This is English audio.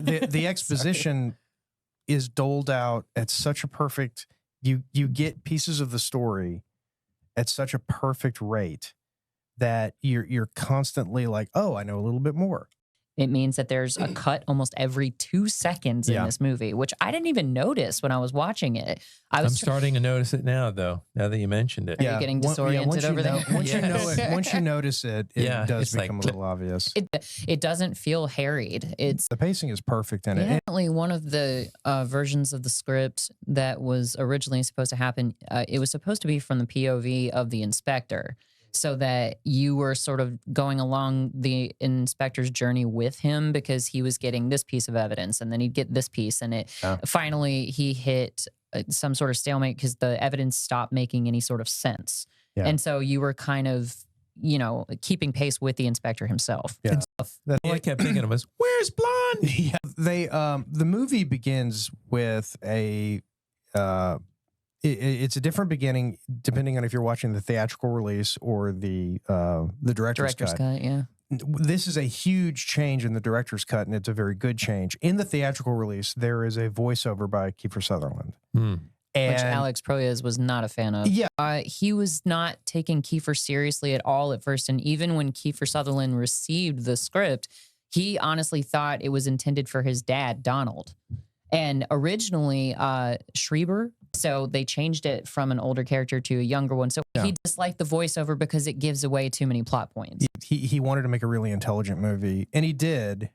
the exposition is doled out at such a perfect. You get pieces of the story at such a perfect rate that you're constantly like, oh, I know a little bit more. It means that there's a cut almost every 2 seconds in this movie, which I didn't even notice when I was watching it. I'm starting to notice it now, though. Now that you mentioned it, Are you getting disoriented over there? Once you know it, once you notice it, it does become a little obvious. It doesn't feel harried. The pacing is perfect in it. Definitely one of the versions of the script that was originally supposed to happen. It was supposed to be from the POV of the inspector, so that you were sort of going along the inspector's journey with him, because he was getting this piece of evidence and then he'd get this piece, and finally he hit some sort of stalemate because the evidence stopped making any sort of sense. And so you were kind of, keeping pace with the inspector himself. All I kept thinking of was, where's Blonde? The movie begins with it's a different beginning depending on if you're watching the theatrical release or the director's cut. This is a huge change in the director's cut, and it's a very good change. In the theatrical release, there is a voiceover by Kiefer Sutherland. Which Alex Proyas was not a fan of. He was not taking Kiefer seriously at all at first, and even when Kiefer Sutherland received the script, he honestly thought it was intended for his dad, Donald. And originally, Schreiber, so they changed it from an older character to a younger one. So he disliked the voiceover because it gives away too many plot points. He wanted to make a really intelligent movie, and he did.